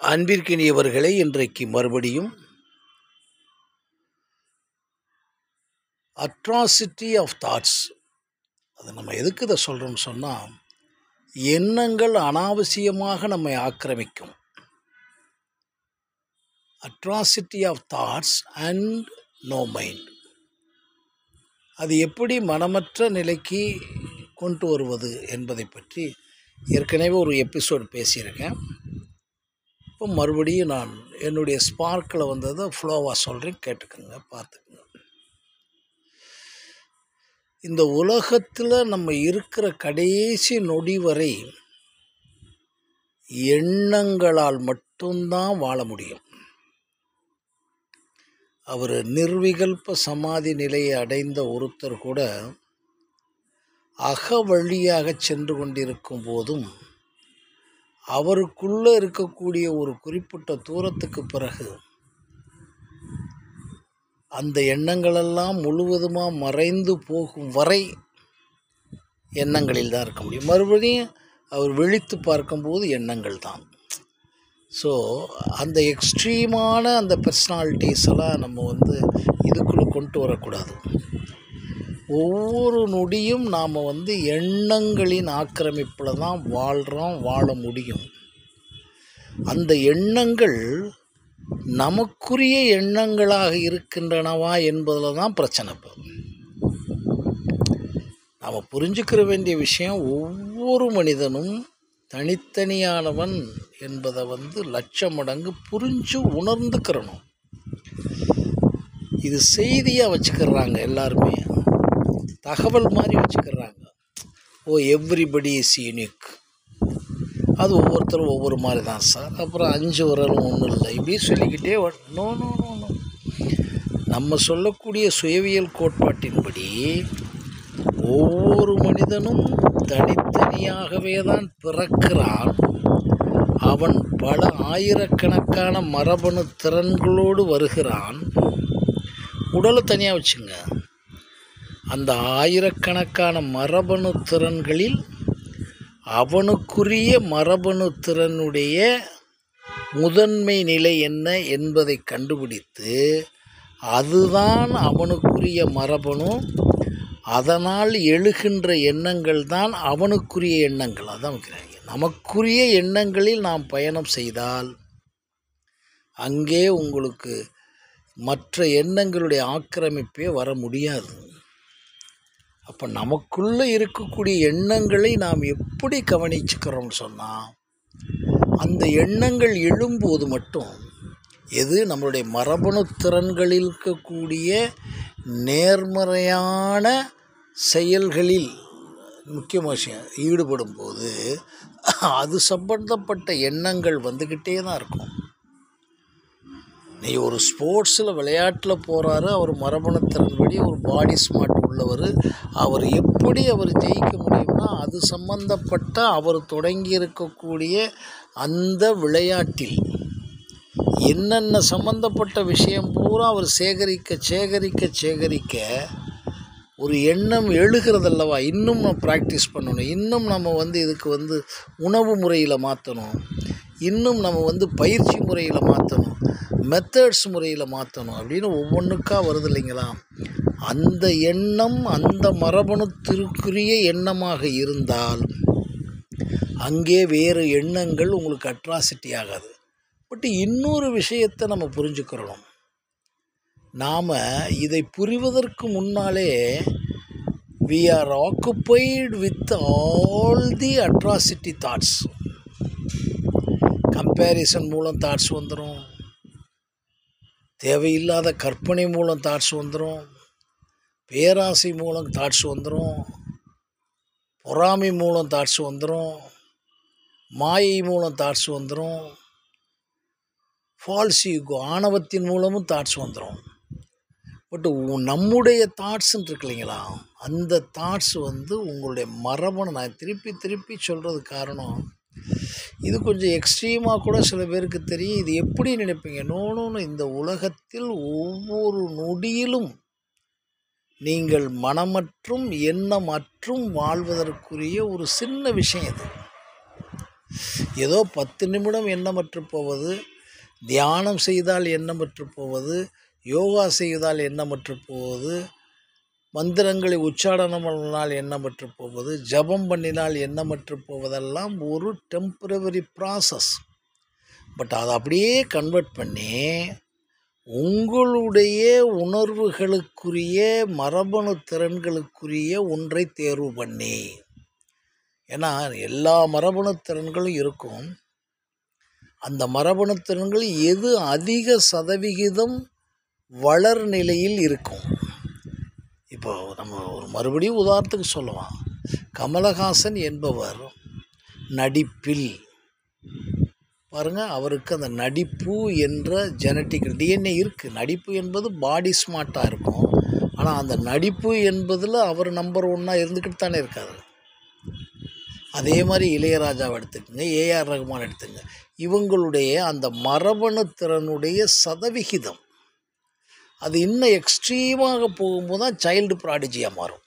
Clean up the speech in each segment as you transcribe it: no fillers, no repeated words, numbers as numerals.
அன்பிற்கினியவர்களே, இன்றைக்கு மறுபடியும் atrocity of thoughts. அது நம்ம எதுக்கு இதை சொல்கிறோம்னு சொன்னால், எண்ணங்கள் அனாவசியமாக நம்மை ஆக்கிரமிக்கும். Atrocity of thoughts and no mind. அது எப்படி மனமற்ற நிலைக்கு கொண்டு வருவது என்பதை பற்றி ஏற்கனவே ஒரு எபிசோடு பேசியிருக்கேன். இப்போ மறுபடியும் நான் என்னுடைய ஸ்பார்க்கில் வந்ததை ஃப்ளோவாக சொல்கிறேன், கேட்டுக்கோங்க, பார்த்துக்குங்க. இந்த உலகத்தில் நம்ம இருக்கிற கடைசி நொடி வரை எண்ணங்களால் மட்டும்தான் வாழ முடியும். அவர் நிர்விகல்ப சமாதி நிலையை அடைந்த ஒருத்தர் கூட அக வழியாக சென்று கொண்டிருக்கும் போதும் அவருக்குள்ளே இருக்கக்கூடிய ஒரு குறிப்பிட்ட தூரத்துக்கு பிறகு அந்த எண்ணங்களெல்லாம் முழுவதுமாக மறைந்து போகும் வரை எண்ணங்களில் தான் இருக்க முடியும். மறுபடியும் அவர் விழித்து பார்க்கும்போது எண்ணங்கள் தான். ஸோ அந்த எக்ஸ்ட்ரீமான அந்த பர்சனாலிட்டிஸ் எல்லாம் நம்ம இதுக்குள்ளே கொண்டு வரக்கூடாது. ஒவ்வொரு நொடியும் நாம் எண்ணங்களின் ஆக்கிரமிப்பில் தான் வாழ்கிறோம், வாழ முடியும். அந்த எண்ணங்கள் நமக்குரிய எண்ணங்களாக இருக்கின்றனவா என்பதில் தான் பிரச்சனை. இப்போ நாம் புரிஞ்சுக்கிற வேண்டிய விஷயம், ஒவ்வொரு மனிதனும் தனித்தனியானவன் என்பதை லட்சம் மடங்கு புரிஞ்சு உணர்ந்துக்கிறணும். இது செய்தியாக வச்சுக்கிறாங்க, எல்லாருமே தகவல் மாதிரி வச்சுக்கிறாங்க. எவ்ரிபடி இஸ் யூனிக், அது ஒவ்வொருத்தரும் ஒவ்வொரு மாதிரி தான் சார், அப்புறம் 5 விரலும் ஒன்றும் இல்லை, இப்படி சொல்லிக்கிட்டே நோ நோ நோ நோ. நம்ம சொல்லக்கூடிய சுயவியல் கோட்பாட்டின்படி ஒவ்வொரு மனிதனும் தனித்தனியாகவே தான் பிறக்கிறான். அவன் பல ஆயிரக்கணக்கான மரபணு திறன்களோடு வருகிறான். உடலை தனியாக வச்சுங்க. அந்த ஆயிரக்கணக்கான மரபணு திறன்களில் அவனுக்குரிய மரபணு திறனுடைய முதன்மை நிலை என்ன என்பதை கண்டுபிடித்து, அதுதான் அவனுக்குரிய மரபணு, அதனால் எழுகின்ற எண்ணங்கள் தான் அவனுக்குரிய எண்ணங்கள். அதான் வைக்கிறாங்க. நமக்குரிய எண்ணங்களில் நாம் பயணம் செய்தால் அங்கே உங்களுக்கு மற்ற எண்ணங்களுடைய ஆக்கிரமிப்பே வர முடியாது. அப்போ நமக்குள்ளே இருக்கக்கூடிய எண்ணங்களை நாம் எப்படி கவனிச்சுக்கிறோம்னு சொன்னால், அந்த எண்ணங்கள் எழும்போது மட்டும் நம்மளுடைய மரபணு திறன்களில் இருக்கக்கூடிய நேர்மறையான செயல்களில் முக்கிய விஷயம் ஈடுபடும் போது அது சம்பந்தப்பட்ட எண்ணங்கள் வந்துக்கிட்டே தான் இருக்கும். நீ ஒரு ஸ்போர்ட்ஸில் விளையாட்டில் போகிறாரு, அவர் மரபணு திறன்படி ஒரு பாடி ஸ்மார்ட் உள்ளவர், அவர் எப்படி அவர் ஜெயிக்க முடியும்னா அது சம்பந்தப்பட்ட அவர் தொடங்கி இருக்கக்கூடிய அந்த விளையாட்டில் என்னென்ன சம்பந்தப்பட்ட விஷயம் பூரா அவர் சேகரிக்க ஒரு எண்ணம் எழுகிறதல்லவா. இன்னும் நம்ம ப்ராக்டிஸ் பண்ணணும், இன்னும் நம்ம இதுக்கு உணவு முறையில் மாற்றணும், இன்னும் நம்ம பயிற்சி முறையில் மாற்றணும், மெத்தட்ஸ் முறையில் மாற்றணும் அப்படின்னு ஒவ்வொன்றுக்காக வருது இல்லைங்களா. அந்த எண்ணம் அந்த மரபணுத்திற்குரிய எண்ணமாக இருந்தால் அங்கே வேறு எண்ணங்கள் உங்களுக்கு அட்ராசிட்டி ஆகாது. பட் இன்னொரு விஷயத்தை நம்ம புரிஞ்சுக்கிறோம். நாம் இதை புரிவதற்கு முன்னாலே we are occupied with all the atrocity thoughts. Comparison மூலம் தாட்ஸ் வந்துடும், தேவையில்லாத கற்பனை மூலம் தாட்ஸ் வந்துடும், பேராசை மூலம் தாட்ஸ் வந்துடும், பொறாமை மூலம் தாட்ஸ் வந்துடும், மாயை மூலம் தாட்ஸ் வந்துடும், ஃபால்ஸ் ஈகோ ஆணவத்தின் மூலமும் தாட்ஸ் வந்துடும். பட் நம்முடைய தாட்ஸ்ன்னு இருக்கு இல்லைங்களா, அந்த தாட்ஸ் உங்களுடைய மரபணு. நான் திருப்பி சொல்கிறது காரணம், இது கொஞ்சம் எக்ஸ்ட்ரீமாக கூட சில பேருக்கு தெரியும். இது எப்படி நினைப்பீங்க? நோன்னு இந்த உலகத்தில் ஒவ்வொரு நொடியிலும் நீங்கள் மனமற்றும் எண்ணமற்றும் வாழ்வதற்குரிய ஒரு சின்ன விஷயம் இது. ஏதோ 10 நிமிடம் எண்ணமற்று போவது, தியானம் செய்தால் எண்ணமற்று போவது, யோகா செய்தால் எண்ணமற்று போவது, மந்திரங்களை உச்சாரணம் பண்ணினால் எண்ணமற்று போவது, ஜபம் பண்ணினால் எண்ணமற்று போவதெல்லாம் ஒரு டெம்பரவரி ப்ராசஸ். பட் அதை அப்படியே கன்வெர்ட் பண்ணி உங்களுடைய உணர்வுகளுக்குரிய மரபணு திறன்களுக்குரிய ஒன்றை தேர்வு பண்ணி, ஏன்னா எல்லா மரபணு திறன்களும் இருக்கும். அந்த மரபணு திறன்கள் எது அதிக சதவிகிதம் வளர் நிலையில் இருக்கும். இப்போ நம்ம ஒரு மறுபடியும் உதாரணத்துக்கு சொல்லலாம். கமலஹாசன் என்பவர் நடிப்பில் பாருங்கள், அவருக்கு அந்த நடிப்பு என்ற ஜெனட்டிக்கல் டிஎன்ஏ இருக்குது. நடிப்பு என்பது பாடி ஸ்மார்ட்டாக இருக்கும். ஆனால் அந்த நடிப்பு என்பதில் அவர் நம்பர் 1 இருந்துக்கிட்டு தானே இருக்காரு. அதே மாதிரி இளையராஜாவை எடுத்துக்கோங்க, ஏஆர் ரகுமான் எடுத்துங்க. இவங்களுடைய அந்த மரபணு திறனுடைய சதவிகிதம் அது இன்னும் எக்ஸ்ட்ரீமாக போகும்போது தான் சைல்டு ப்ராடிஜியாக மாறும்.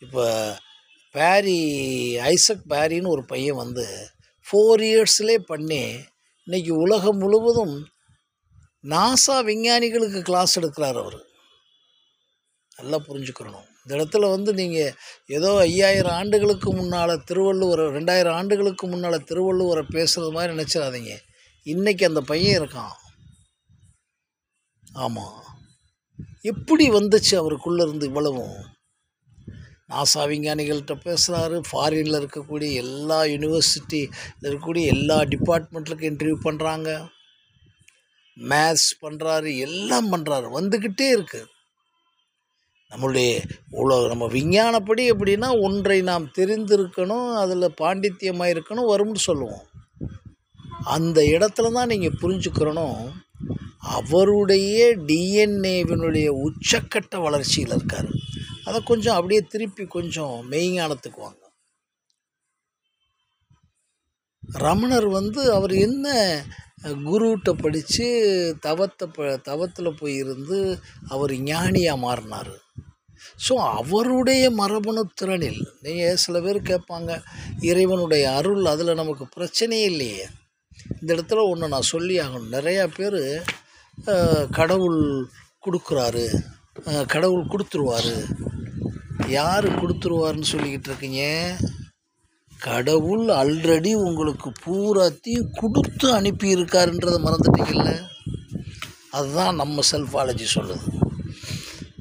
இப்போ ஐசக் பேரின்னு ஒரு பையன் 4 இயர்ஸ்லேயே பண்ணி இன்றைக்கி உலகம் முழுவதும் நாசா விஞ்ஞானிகளுக்கு கிளாஸ் எடுக்கிறார் அவர். நல்லா புரிஞ்சுக்கிறணும். இந்த இடத்துல நீங்கள் ஏதோ 5000 ஆண்டுகளுக்கு முன்னால் திருவள்ளுவரை 2000 ஆண்டுகளுக்கு முன்னால் திருவள்ளுவரை பேசுகிறது மாதிரி நினச்சிடாதீங்க. இன்றைக்கி அந்த பையன் இருக்கான். ஆமாம், எப்படி வந்துச்சு அவருக்குள்ளே இருந்து இவ்வளவும்? நாசா விஞ்ஞானிகள்கிட்ட பேசுகிறாரு. ஃபாரினில் இருக்கக்கூடிய எல்லா யூனிவர்சிட்டியில் இருக்கக்கூடிய எல்லா டிபார்ட்மெண்ட்டுக்கு இன்டர்வியூ பண்ணுறாங்க. மேத்ஸ் பண்ணுறாரு, எல்லாம் பண்ணுறாரு. வந்துக்கிட்டே இருக்குது. நம்ம விஞ்ஞானப்படி எப்படின்னா ஒன்றை நாம் தெரிந்திருக்கணும், அதில் பாண்டித்தியமாக இருக்கணும், வரும்னு சொல்லுவோம். அந்த இடத்துல தான் நீங்கள் புரிஞ்சுக்கிறணும், அவருடைய டிஎன்ஏவினுடைய உச்சக்கட்ட வளர்ச்சியில் இருக்கார். அதை கொஞ்சம் அப்படியே திருப்பி கொஞ்சம் மெய்ஞானத்துக்கு வாங்க. ரமணர் அவர் என்ன குருகிட்ட படித்து தவத்தில் போய் இருந்து அவர் ஞானியாக மாறினார். ஸோ அவருடைய மரபணு திறனில் நீங்கள் சில பேர் கேட்பாங்க, இறைவனுடைய அருள் அதில் நமக்கு பிரச்சனையே இல்லையே. இந்த இடத்துல ஒன்று நான் சொல்லி ஆகணும். நிறையா பேர் கடவுள் கொடுக்குறாரு, கடவுள் கொடுத்துருவார். யார் கொடுத்துருவாருன்னு சொல்லிக்கிட்டு இருக்கீங்க? கடவுள் ஆல்ரெடி உங்களுக்கு பூராத்தையும் கொடுத்து அனுப்பியிருக்காருன்றதை மறந்துட்டீங்கல்ல. அதுதான் நம்ம செல்ஃபாலஜி சொல்லுது.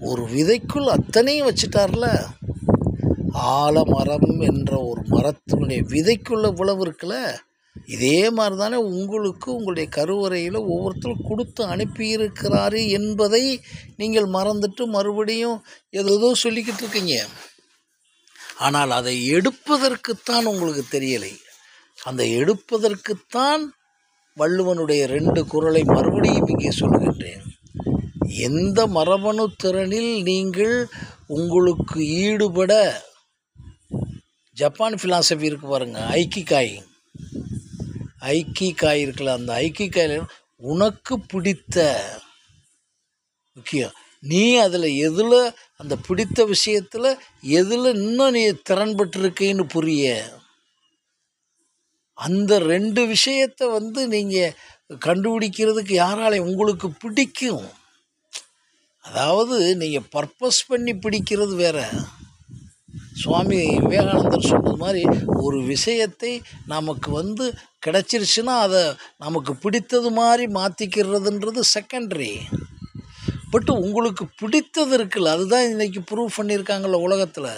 ஒரு விதைக்குள் அத்தனையும் வச்சுட்டார்ல. ஆலமரம் என்ற ஒரு மரத்தினுடைய விதைக்குள்ள இவ்வளவு இருக்குல்ல. இதே மாதிரி தானே உங்களுக்கு உங்களுடைய கருவறையில் ஒவ்வொருத்தரும் கொடுத்து அனுப்பியிருக்கிறாரு என்பதை நீங்கள் மறந்துட்டு மறுபடியும் ஏதோ சொல்லிக்கிட்டு இருக்கீங்க. ஆனால் அதை எடுப்பதற்குத்தான் உங்களுக்கு தெரியலை. அந்த எடுப்பதற்குத்தான் வள்ளுவனுடைய 2 குறளை மறுபடியும் இங்கே சொல்லுகின்றேன். எந்த மரபணு திறனில் நீங்கள் உங்களுக்கு ஈடுபட, ஜப்பான் ஃபிலாசபி இருக்கு பாருங்கள், ஐக்கிகாய் இருக்குல்ல, அந்த ஐக்கிகாயில் உனக்கு பிடித்த முக்கியம், நீ அதில் எதில் அந்த பிடித்த விஷயத்தில் எதில் இன்னும் நீ திறன்பட்டுருக்கேன்னு புரிய, அந்த 2 விஷயத்தை நீங்கள் கண்டுபிடிக்கிறதுக்கு யாராலையும் உங்களுக்கு பிடிக்கும். அதாவது நீங்கள் பர்பஸ் பண்ணி பிடிக்கிறது வேறு. சுவாமி விவேகானந்தர் சொன்னது மாதிரி ஒரு விஷயத்தை நமக்கு கிடச்சிருச்சுன்னா அதை நமக்கு பிடித்தது மாதிரி மாற்றிக்கிறதுன்றது செகண்டரி. பட் உங்களுக்கு பிடித்தது இருக்குல்ல, அதுதான் இன்றைக்கி ப்ரூவ் பண்ணியிருக்காங்கள்ல உலகத்தில்.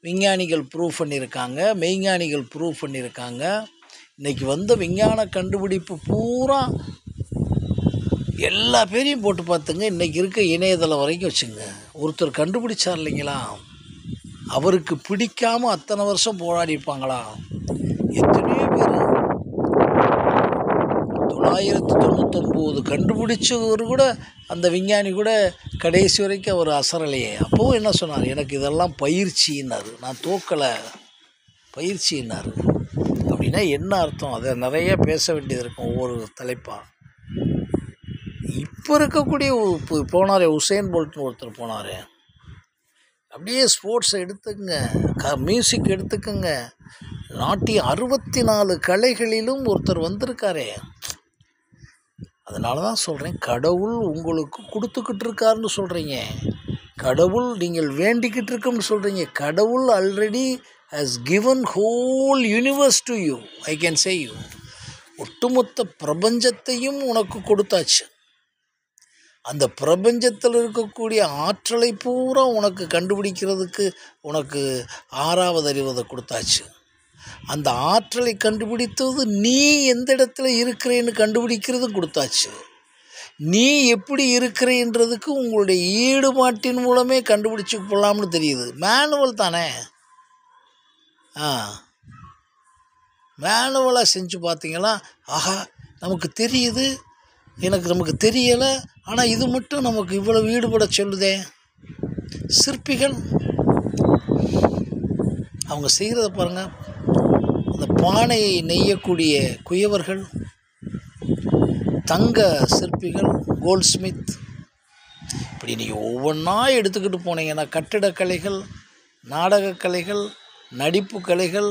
விஞ்ஞானிகள் ப்ரூவ் பண்ணியிருக்காங்க, மெய்ஞானிகள் ப்ரூவ் பண்ணியிருக்காங்க. இன்றைக்கி விஞ்ஞான கண்டுபிடிப்பு பூரா எல்லா பேரையும் போட்டு பார்த்துங்க. இன்றைக்கி இருக்க இணையதளம் வரைக்கும் வச்சுங்க. ஒருத்தர் கண்டுபிடிச்சார் இல்லைங்களா, அவருக்கு பிடிக்காமல் அத்தனை வருஷம் போராடி இருப்பாங்களா? எத்தனையோ பேர் 999 கண்டுபிடிச்சவர் கூட, அந்த விஞ்ஞானி கூட கடைசி வரைக்கும் அவர் அசரலையே. அப்போவும் என்ன சொன்னார்? எனக்கு இதெல்லாம் பயிற்சின்னார். நான் தோக்கலை, பயிற்சின்னார். அப்படின்னா என்ன அர்த்தம்? அதை நிறைய பேச வேண்டியது இருக்கும் ஒவ்வொரு தலைப்பாக. இப்போ இருக்கக்கூடிய போனாரே உசேன் போல்ட்னு ஒருத்தர் போனார். அப்படியே ஸ்போர்ட்ஸை எடுத்துக்கங்க, மியூசிக் எடுத்துக்கோங்க, நாட்டிய 64 கலைகளிலும் ஒருத்தர் வந்திருக்காரே. அதனால தான் சொல்கிறேன், கடவுள் உங்களுக்கு கொடுத்துக்கிட்டு இருக்காருன்னு சொல்கிறீங்க, கடவுள் நீங்கள் வேண்டிக்கிட்டு இருக்கோம்னு சொல்கிறீங்க. கடவுள் already has given whole universe to you. I can say you. ஒட்டுமொத்த பிரபஞ்சத்தையும் உனக்கு கொடுத்தாச்சு. அந்த பிரபஞ்சத்தில் இருக்கக்கூடிய ஆற்றலை பூரா உனக்கு கண்டுபிடிக்கிறதுக்கு உனக்கு 6வது அறிவதை கொடுத்தாச்சு. அந்த ஆற்றலை கண்டுபிடித்தது நீ எந்த இடத்துல இருக்கிறேன்னு கண்டுபிடிக்கிறதும் கொடுத்தாச்சு. நீ எப்படி இருக்கிறேன்றதுக்கு உங்களுடைய ஈடுபாட்டின் மூலமே கண்டுபிடிச்சி போகலாம்னு தெரியுது. மேனுவல் தானே. மேனுவலாக செஞ்சு பார்த்தீங்களா, ஆஹா நமக்கு தெரியுது, நமக்கு தெரியலை, ஆனால் இது மட்டும் நமக்கு இவ்வளவு ஈடுபட சொல்லுதே. சிற்பிகள் அவங்க செய்கிறத பாருங்கள். அந்த பானையை நெய்யக்கூடிய குயவர்கள், தங்க சிற்பிகள், கோல்ட்ஸ்மித், இப்படி நீங்கள் ஒவ்வொன்றா எடுத்துக்கிட்டு போனீங்கன்னா கட்டிடக்கலைகள், நாடகக்கலைகள், நடிப்பு கலைகள்,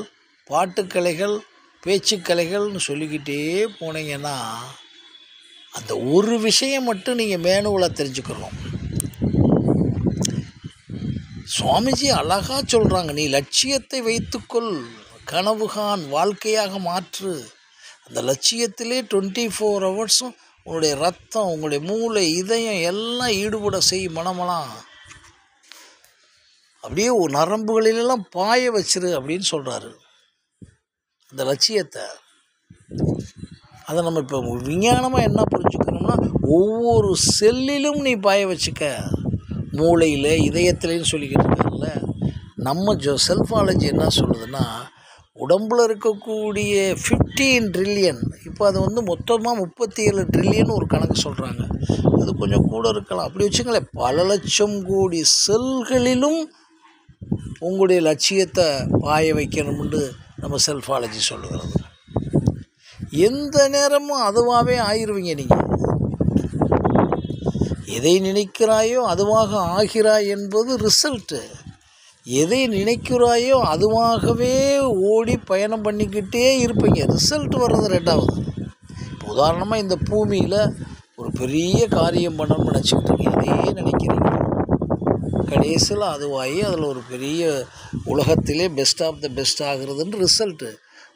பாட்டுக்கலைகள், பேச்சுக்கலைகள்னு சொல்லிக்கிட்டே போனீங்கன்னா அந்த ஒரு விஷயம் மட்டும் நீங்கள் மேனுவலாக தெரிஞ்சுக்கணும். சுவாமிஜி அழகாக சொல்கிறாங்க, நீ லட்சியத்தை வைத்துக்கொள், கனவுகான், வாழ்க்கையாக மாற்று. அந்த லட்சியத்திலே 24 ஹவர்ஸும் உங்களுடைய ரத்தம், உங்களுடைய மூளை, இதயம் எல்லாம் ஈடுபட செய். மனமெல்லாம் அப்படியே ஒரு நரம்புகளிலெல்லாம் பாய வச்சிரு அப்படின்னு சொல்கிறாரு. அந்த லட்சியத்தை அதை நம்ம இப்போ விஞ்ஞானமாக என்ன புரிஞ்சுக்கணும்னா, ஒவ்வொரு செல்லிலும் நீ பாய வச்சுக்க, மூளையில், இதயத்துலேன்னு சொல்லிக்கிட்டு இருக்காங்கல்ல. நம்ம செல்ஃபாலஜி என்ன சொல்லுதுன்னா, உடம்பில் இருக்கக்கூடிய 15 ட்ரில்லியன், இப்போ அது வந்து மொத்தமாக 37 ட்ரில்லியன் ஒரு கணக்கு சொல்கிறாங்க. அது கொஞ்சம் கூட இருக்கலாம், அப்படி வச்சுங்களேன். பல லட்சம் கோடி செல்களிலும் உங்களுடைய லட்சியத்தை பாய வைக்கணும்னு நம்ம செல்ஃபாலஜி சொல்லுகிறது. எந்த நேரமும் அதுவாகவே ஆயிடுவீங்க. நீங்கள் எதை நினைக்கிறாயோ அதுவாக ஆகிறாய் என்பது ரிசல்ட்டு. எதை நினைக்கிறாயோ அதுவாகவே ஓடி பயணம் பண்ணிக்கிட்டே இருப்பீங்க. ரிசல்ட் வர்றது 2வது. இப்போ உதாரணமாக இந்த பூமியில் ஒரு பெரிய காரியம் பண்ணணும்னு நினச்சிக்கிட்டீங்க, அதையே நினைக்கிறீங்க, கடைசியில் அதுவாகி அதில் ஒரு பெரிய உலகத்திலே பெஸ்ட் ஆஃப் த பெஸ்ட் ஆகுறதுன்னு ரிசல்ட்டு.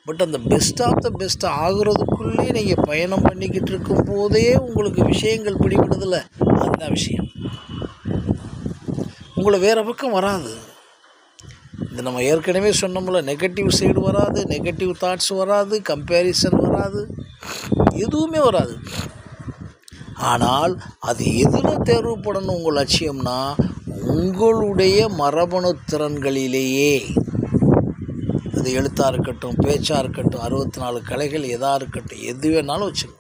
பட் அந்த பெஸ்ட் ஆஃப் த பெஸ்ட் ஆகுறதுக்குள்ளே நீங்கள் பயணம் பண்ணிக்கிட்டு இருக்கும் போதே உங்களுக்கு விஷயங்கள் பிடிபடுதில்ல, அதுதான் விஷயம். உங்களை வேறு பக்கம் வராது. இந்த நம்ம ஏற்கனவே சொன்னோம்ல, நெகட்டிவ் சைடு வராது, நெகட்டிவ் தாட்ஸ் வராது, கம்பேரிசன் வராது, எதுவுமே வராது. ஆனால் அது எதில் தேர்வுப்படணும் உங்கள் லட்சியம்னா, உங்களுடைய மரபணு திறன்களிலேயே. அது எழுத்தாக இருக்கட்டும், பேச்சாக இருக்கட்டும், 64 கலைகள் எதாக இருக்கட்டும், எது வேணாலும் வச்சுங்க.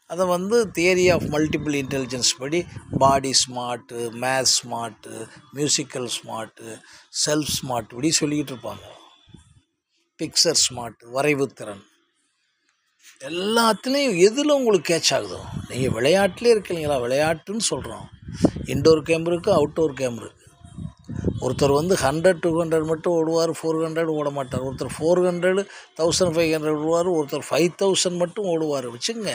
அதை வந்து தியரி ஆஃப் மல்டிபிள் இன்டெலிஜென்ஸ் படி body smart, maths smart, musical smart, self smart இப்படி சொல்லிக்கிட்டு இருப்பாங்க. பிக்சர் ஸ்மார்ட், வரைவுத்திறன், எல்லாத்துலேயும் எதில் உங்களுக்கு கேட்ச் ஆகுதோ. நீங்கள் விளையாட்டுலேயே இருக்கீங்களா, விளையாட்டுன்னு சொல்கிறோம். இன்டோர் கேம் இருக்குது, அவுட்டோர் கேம் இருக்குது. ஒருத்தர் வந்து 100, 200 மட்டும் ஓடுவார், 400 ஓட மாட்டார். ஒருத்தர் 400, 1500 ஓடுவார், ஒருத்தர் 5000 மட்டும் ஓடுவார். வச்சுங்க,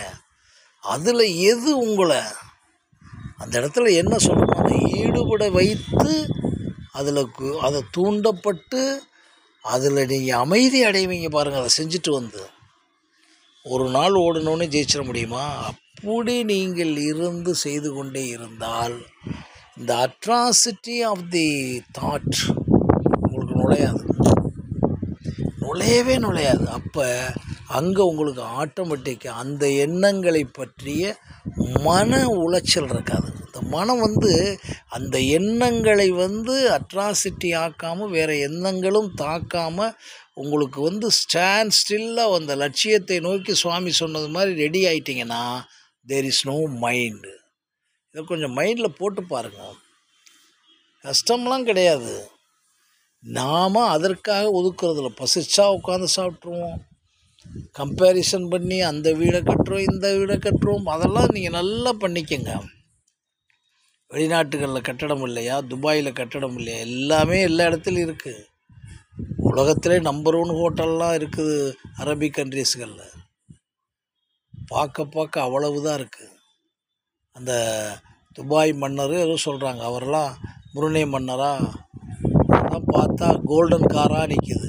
அதில் எது உங்களை அந்த இடத்துல என்ன சொல்லணும், அதை ஈடுபட வைத்து அதை தூண்டப்பட்டு அதில் நீங்கள் அமைதி அடைவீங்க பாருங்கள். அதை செஞ்சுட்டு வந்து ஒரு நாள் ஓடணுன்னு ஜெயிச்சிட முடியுமா? அப்படி நீங்கள் இருந்து செய்து கொண்டே இருந்தால் இந்த அட்ராசிட்டி ஆஃப் தி தாட் உங்களுக்கு நுழையவே. அப்போ அங்கே உங்களுக்கு ஆட்டோமேட்டிக்காக அந்த எண்ணங்களை பற்றிய மன உளைச்சல் இருக்காது. இந்த மனம் வந்து அந்த எண்ணங்களை வந்து அட்ராசிட்டி ஆக்காமல், வேறு எண்ணங்களும் தாக்காமல் உங்களுக்கு வந்து ஸ்டாண்ட் ஸ்டில்லாக அந்த லட்சியத்தை நோக்கி சுவாமி சொன்னது மாதிரி ரெடி ஆகிட்டிங்கன்னா தேர் இஸ் நோ மைண்டு. இதை கொஞ்சம் மைண்டில் போட்டு பாருங்கள். கஷ்டம்லாம் கிடையாது. நாம் அதற்காக ஒதுக்குறதில்ல. பசிச்சா உட்காந்து சாப்பிட்ருவோம், கம்பேரிசன் பண்ணி அந்த வீடை கட்டுறோம், இந்த வீடை கட்டுறோம், அதெல்லாம் நீங்கள் நல்லா பண்ணிக்கங்க. வெளிநாட்டுகளில் கட்டடம் இல்லையா, துபாயில் கட்டடம் இல்லையா, எல்லாமே எல்லா இடத்துலையும் இருக்குது. உலகத்திலே நம்பர் 1 ஹோட்டல்லாம் இருக்குது அரபிக் கண்ட்ரீஸ்களில். பார்க்க பார்க்க அவ்வளவு தான் இருக்குது. அந்த துபாய் மன்னர் ஏதோ சொல்கிறாங்க, அவரெல்லாம் புருனே மன்னரா, அதெல்லாம் பார்த்தா கோல்டன் காராக நிற்கிது.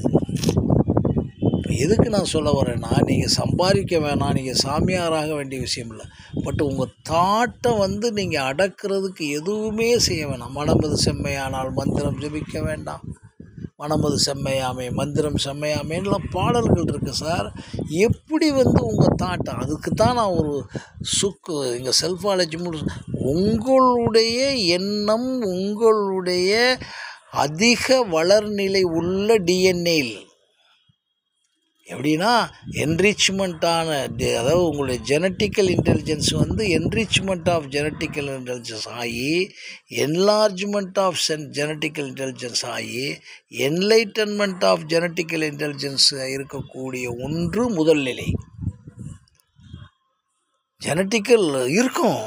இப்போ எதுக்கு நான் சொல்ல வரேன்னா, நீங்கள் சம்பாதிக்க வேணாம், நீங்கள் சாமியாராக வேண்டிய விஷயம் இல்லை. பட் உங்கள் தாட்டை வந்து நீங்கள் அடக்கிறதுக்கு எதுவுமே செய்ய வேணாம். மனமது செம்மையானால் மந்திரம் ஜபிக்க வேண்டாம், மனமது செம்மையாமே மந்திரம் செம்மையாமேன்லாம் பாடல்கள் இருக்குது சார். எப்படி வந்து உங்கள் தாட்டை, அதுக்கு தான் நான் ஒரு இங்கே செல்ஃபாலஜி உங்களுடைய எண்ணம், உங்களுடைய அதிக வளர்நிலை உள்ள டிஎன்ஏயில் எப்படின்னா என்ரிச்மெண்ட்டான அதாவது உங்களுடைய ஜெனட்டிக்கல் இன்டெலிஜென்ஸ் வந்து என்ரிச்மெண்ட் ஆஃப் ஜெனட்டிக்கல் இன்டெலிஜென்ஸ் ஆகி என்லார்ஜ்மெண்ட் ஆஃப் ஜெனட்டிக்கல் இன்டெலிஜென்ஸ் ஆகி என்லைட்டன்மெண்ட் ஆஃப் ஜெனட்டிக்கல் இன்டெலிஜென்ஸ் இருக்கக்கூடிய ஒன்று முதல் நிலை. ஜெனட்டிக்கல் இருக்கும்,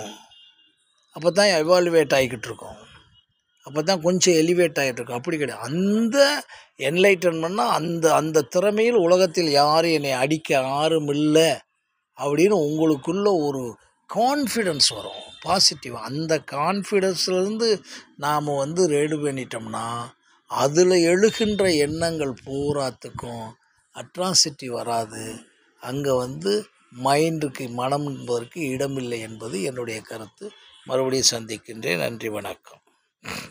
அப்போ தான் எவாலுவேட் ஆகிக்கிட்டு இருக்கோம், அப்போ தான் கொஞ்சம் எலிவேட் ஆகிட்டு இருக்கும். அப்படி கிடையாது. அந்த என்லைட்டன்மெண்ட்னா அந்த திறமையில் உலகத்தில் யாரும் என்னை அடிக்க யாரும் இல்லை அப்படின்னு உங்களுக்குள்ள ஒரு கான்ஃபிடென்ஸ் வரும், பாசிட்டிவ். அந்த கான்ஃபிடென்ஸ்லேருந்து நாம் வந்து ரெடி பண்ணிட்டோம்னா அதில் எழுகின்ற எண்ணங்கள் பூராத்துக்கும் அட்ராசிட்டி வராது. அங்கே வந்து மைண்டுக்கு, மனம் என்பதற்கு இடமில்லை என்பது என்னுடைய கருத்து. மறுபடியும் சந்திக்கின்றேன். நன்றி, வணக்கம்.